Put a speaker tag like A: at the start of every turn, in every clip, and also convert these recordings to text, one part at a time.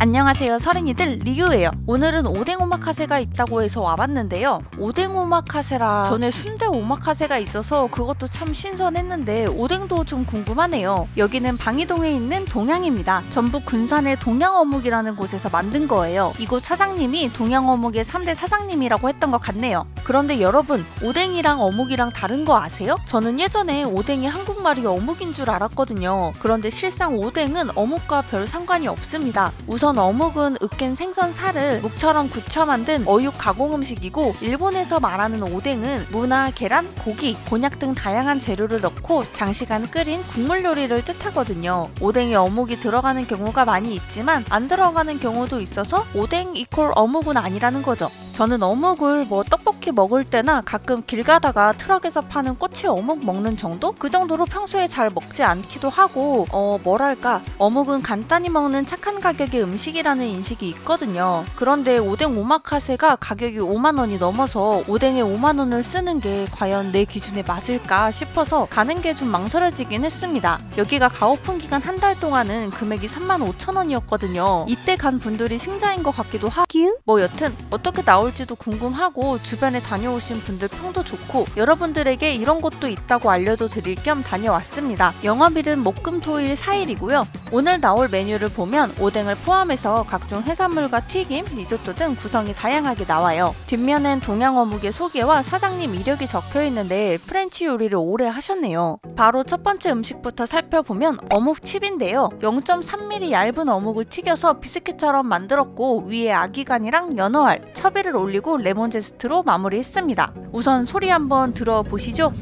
A: 안녕하세요, 서린이들 리우예요. 오늘은 오뎅 오마카세가 있다고 해서 와봤는데요. 오뎅 오마카세라 전에 순대 오마카세가 있어서 그것도 참 신선했는데 오뎅도 좀 궁금하네요. 여기는 방이동에 있는 동양입니다. 전북 군산의 동양어묵이라는 곳에서 만든 거예요. 이곳 사장님이 동양어묵의 3대 사장님이라고 했던 것 같네요. 그런데 여러분, 오뎅이랑 어묵이랑 다른 거 아세요? 저는 예전에 오뎅이 한국말이 어묵인 줄 알았거든요. 그런데 실상 오뎅은 어묵과 별 상관이 없습니다. 우선 어묵은 으깬 생선 살을 묵처럼 굳혀 만든 어육 가공 음식이고, 일본에서 말하는 오뎅은 무나, 계란, 고기, 곤약 등 다양한 재료를 넣고 장시간 끓인 국물 요리를 뜻하거든요. 오뎅에 어묵이 들어가는 경우가 많이 있지만 안 들어가는 경우도 있어서 오뎅 이퀄 어묵은 아니라는 거죠. 저는 어묵을 떡볶이 먹을 때나 가끔 길 가다가 트럭에서 파는 꼬치 어묵 먹는 정도? 그 정도로 평소에 잘 먹지 않기도 하고 뭐랄까, 어묵은 간단히 먹는 착한 가격의 음식이라는 인식이 있거든요. 그런데 오뎅 오마카세가 가격이 5만원이 넘어서 오뎅에 5만원을 쓰는 게 과연 내 기준에 맞을까 싶어서 가는 게 좀 망설여지긴 했습니다. 여기가 가오픈 기간 한 달 동안은 금액이 35,000원이었거든요. 이때 간 분들이 승자인 것 같기도 하고, 여튼 어떻게 나올지도 궁금하고 주변에 다녀오신 분들 평도 좋고 여러분들에게 이런 곳도 있다고 알려줘 드릴 겸 다녀왔습니다. 영업일은 목금토일 4일이고요. 오늘 나올 메뉴를 보면 오뎅을 포함해서 각종 해산물과 튀김, 리조또 등 구성이 다양하게 나와요. 뒷면엔 동양어묵의 소개와 사장님 이력이 적혀있는데 프렌치 요리를 오래 하셨네요. 바로 첫 번째 음식부터 살펴보면 어묵칩인데요. 0.3mm 얇은 어묵을 튀겨서 비스킷처럼 만들었고 위에 아기간이랑 연어알, 첩이를 올리고 레몬 제스트로 마무리했습니다. 우선 소리 한번 들어보시죠.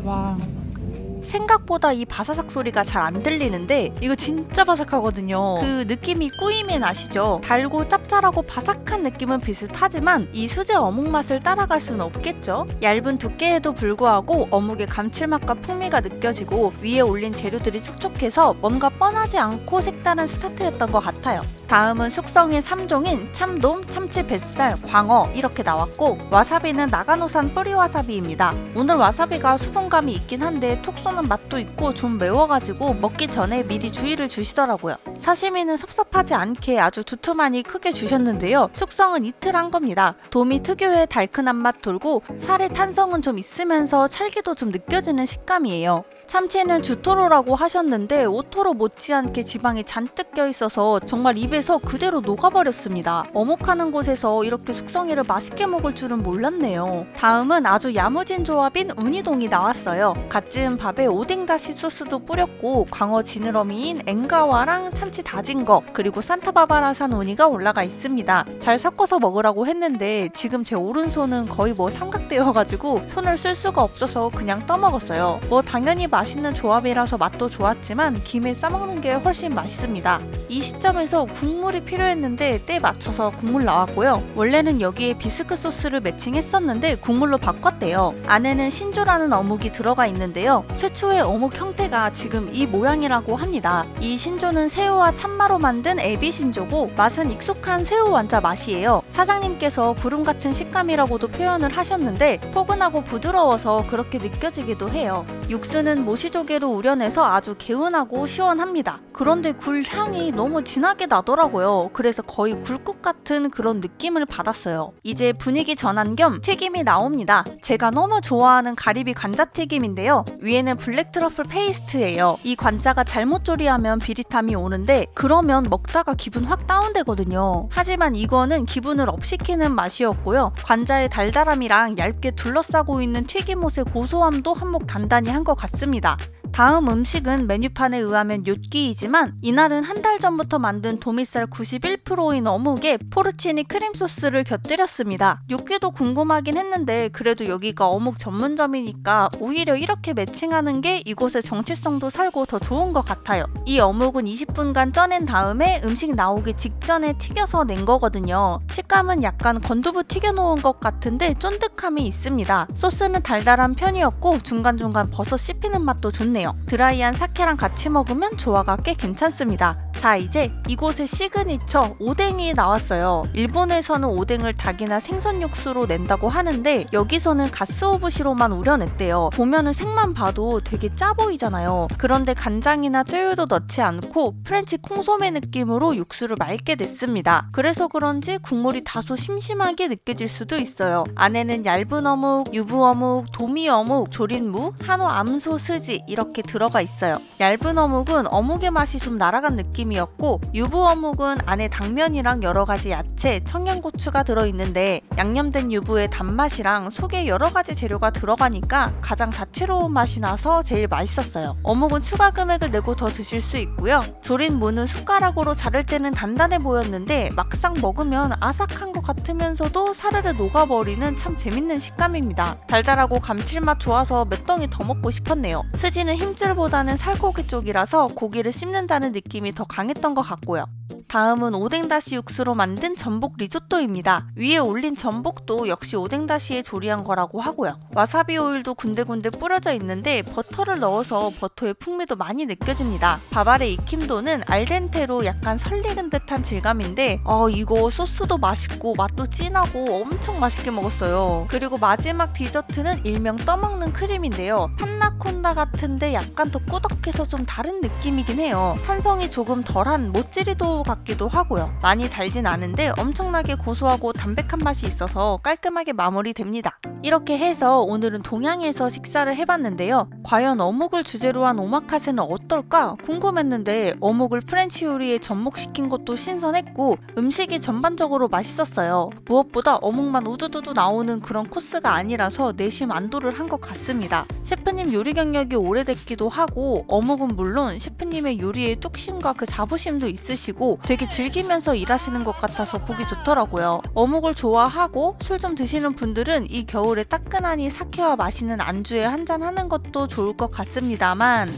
A: 와, 생각보다 이 바사삭 소리가 잘 안 들리는데 이거 진짜 바삭하거든요. 그 느낌이 꾸이면 아시죠? 달고 짭짤하고 바삭한 느낌은 비슷하지만 이 수제 어묵 맛을 따라갈 수는 없겠죠? 얇은 두께에도 불구하고 어묵의 감칠맛과 풍미가 느껴지고 위에 올린 재료들이 촉촉해서 뭔가 뻔하지 않고 색다른 스타트였던 것 같아요. 다음은 숙성의 3종인 참돔, 참치 뱃살, 광어 이렇게 나왔고, 와사비는 나가노산 뿌리 와사비입니다. 오늘 와사비가 수분감이 있긴 한데 톡 쏘는 맛도 있고 좀 매워가지고 먹기 전에 미리 주의를 주시더라고요. 사시미는 섭섭하지 않게 아주 두툼하니 크게 주셨는데요. 숙성은 이틀 한 겁니다. 돔이 특유의 달큰한 맛 돌고 살의 탄성은 좀 있으면서 찰기도 좀 느껴지는 식감이에요. 참치는 주토로라고 하셨는데 오토로 못지않게 지방이 잔뜩 껴있어서 정말 입에서 그대로 녹아버렸습니다. 어묵하는 곳에서 이렇게 숙성회를 맛있게 먹을 줄은 몰랐네요. 다음은 아주 야무진 조합인 우니동이 나왔어요. 갓 지은 밥에 오뎅다시 소스도 뿌렸고 광어 지느러미인 엥가와랑 참치 다진 거, 그리고 산타바바라산 우니가 올라가 있습니다. 잘 섞어서 먹으라고 했는데 지금 제 오른손은 거의 삼각대여가지고 손을 쓸 수가 없어서 그냥 떠먹었어요. 당연히 맛있는 조합이라서 맛도 좋았지만 김에 싸먹는 게 훨씬 맛있습니다. 이 시점에서 국물이 필요했는데 때 맞춰서 국물 나왔고요. 원래는 여기에 비스크 소스를 매칭했었는데 국물로 바꿨대요. 안에는 신조라는 어묵이 들어가 있는데요. 최초의 어묵 형태가 지금 이 모양이라고 합니다. 이 신조는 새우와 참마로 만든 에비 신조고 맛은 익숙한 새우 완자 맛이에요. 사장님께서 구름 같은 식감이라고도 표현을 하셨는데 포근하고 부드러워서 그렇게 느껴지기도 해요. 육수는 모시조개로 우려내서 아주 개운하고 시원합니다. 그런데 굴 향이 너무 진하게 나더라고요. 그래서 거의 굴국 같은 그런 느낌을 받았어요. 이제 분위기 전환 겸 튀김이 나옵니다. 제가 너무 좋아하는 가리비 관자튀김인데요. 위에는 블랙 트러플 페이스트예요. 이 관자가 잘못 조리하면 비릿함이 오는데 그러면 먹다가 기분 확 다운되거든요. 하지만 이거는 기분을 업시키는 맛이었고요. 관자의 달달함이랑 얇게 둘러싸고 있는 튀김옷의 고소함도 한몫 단단히 한 것 같습니다. 다음 음식은 메뉴판에 의하면 뇨끼이지만 이날은 한 달 전부터 만든 도미살 91%인 어묵에 포르치니 크림 소스를 곁들였습니다. 뇨끼도 궁금하긴 했는데 그래도 여기가 어묵 전문점이니까 오히려 이렇게 매칭하는 게 이곳의 정체성도 살고 더 좋은 것 같아요. 이 어묵은 20분간 쪄낸 다음에 음식 나오기 직전에 튀겨서 낸 거거든요. 식감은 약간 건두부 튀겨놓은 것 같은데 쫀득함이 있습니다. 소스는 달달한 편이었고 중간중간 버섯 씹히는 맛도 좋네요. 드라이한 사케랑 같이 먹으면 조화가 꽤 괜찮습니다. 자, 이제 이곳의 시그니처 오뎅이 나왔어요. 일본에서는 오뎅을 닭이나 생선 육수로 낸다고 하는데 여기서는 가스오부시로만 우려냈대요. 보면은 색만 봐도 되게 짜 보이잖아요. 그런데 간장이나 쯔유도 넣지 않고 프렌치 콩소메 느낌으로 육수를 맑게 냈습니다. 그래서 그런지 국물이 다소 심심하게 느껴질 수도 있어요. 안에는 얇은 어묵, 유부 어묵, 도미 어묵, 조린 무, 한우 암소 스지 이렇게 들어가 있어요. 얇은 어묵은 어묵의 맛이 좀 날아간 느낌이었고 유부 어묵은 안에 당면이랑 여러 가지 야채, 청양고추가 들어있는데 양념된 유부의 단맛이랑 속에 여러 가지 재료가 들어가니까 가장 다채로운 맛이 나서 제일 맛있었어요. 어묵은 추가 금액을 내고 더 드실 수 있고요. 조린 무는 숟가락으로 자를 때는 단단해 보였는데 막상 먹으면 아삭한 것 같으면서도 사르르 녹아버리는 참 재밌는 식감입니다. 달달하고 감칠맛 좋아서 몇 덩이 더 먹고 싶었네요. 스지는 힘줄보다는 살코기 쪽이라서 고기를 씹는다는 느낌이 더 강했던 것 같고요. 다음은 오뎅다시 육수로 만든 전복 리조또입니다. 위에 올린 전복도 역시 오뎅다시에 조리한 거라고 하고요. 와사비 오일도 군데군데 뿌려져 있는데 버터를 넣어서 버터의 풍미도 많이 느껴집니다. 밥 아래 익힘도는 알덴테로 약간 설익은 듯한 질감인데 이거 소스도 맛있고 맛도 진하고 엄청 맛있게 먹었어요. 그리고 마지막 디저트는 일명 떠먹는 크림인데요. 판나콘다 같은데 약간 더 꾸덕해서 좀 다른 느낌이긴 해요. 탄성이 조금 덜한 모찌리도우 같기도 하고요. 많이 달진 않은데 엄청나게 고소하고 담백한 맛이 있어서 깔끔하게 마무리됩니다. 이렇게 해서 오늘은 동양에서 식사를 해봤는데요. 과연 어묵을 주제로 한 오마카세는 어떨까 궁금했는데 어묵을 프렌치 요리에 접목시킨 것도 신선했고 음식이 전반적으로 맛있었어요. 무엇보다 어묵만 우두두두 나오는 그런 코스가 아니라서 내심 안도를 한 것 같습니다. 셰프님 요리 경력이 오래됐기도 하고 어묵은 물론 셰프님의 요리의 뚝심과 그 자부심도 있으시고 되게 즐기면서 일하시는 것 같아서 보기 좋더라고요. 어묵을 좋아하고 술 좀 드시는 분들은 이 겨울에 따끈하니 사케와 맛있는 안주에 한잔 하는 것도 좋을 것 같습니다만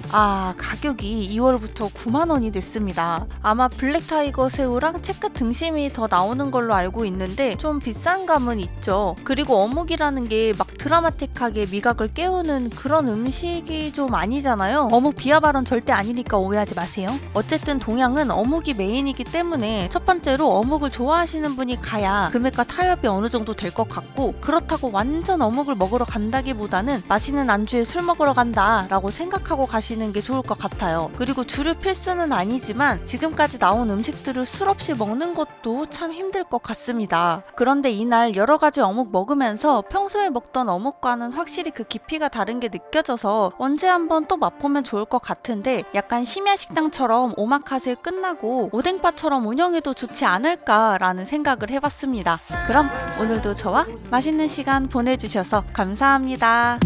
A: 가격이 2월부터 9만 원이 됐습니다. 아마 블랙타이거 새우랑 체크 등심이 더 나오는 걸로 알고 있는데 좀 비싼 감은 있죠. 그리고 어묵이라는 게 막 드라마틱하게 미각을 깨우는 그런 음식이 좀 아니잖아요. 어묵 비하 발언 절대 아니니까 오해하지 마세요. 어쨌든 동양은 어묵이 메인이기 때문에 첫 번째로 어묵을 좋아하시는 분이 가야 금액과 타협이 어느 정도 될 것 같고 그렇다고 완전 어묵을 먹으러 간다기보다는 맛있는 안주에 술 먹으러 간다 라고 생각하고 가시는 게 좋을 것 같아요. 그리고 주류 필수는 아니지만 지금까지 나온 음식들을 술 없이 먹는 것도 참 힘들 것 같습니다. 그런데 이날 여러 가지 어묵 먹으면서 평소에 먹던 어묵과는 확실히 그 깊이가 다른 게 느껴져서 언제 한번 또 맛보면 좋을 것 같은데 약간 심야식당처럼 오마카세 끝나고 오뎅바처럼 운영해도 좋지 않을까라는 생각을 해봤습니다. 그럼 오늘도 저와 맛있는 시간 보내주셔서 감사합니다.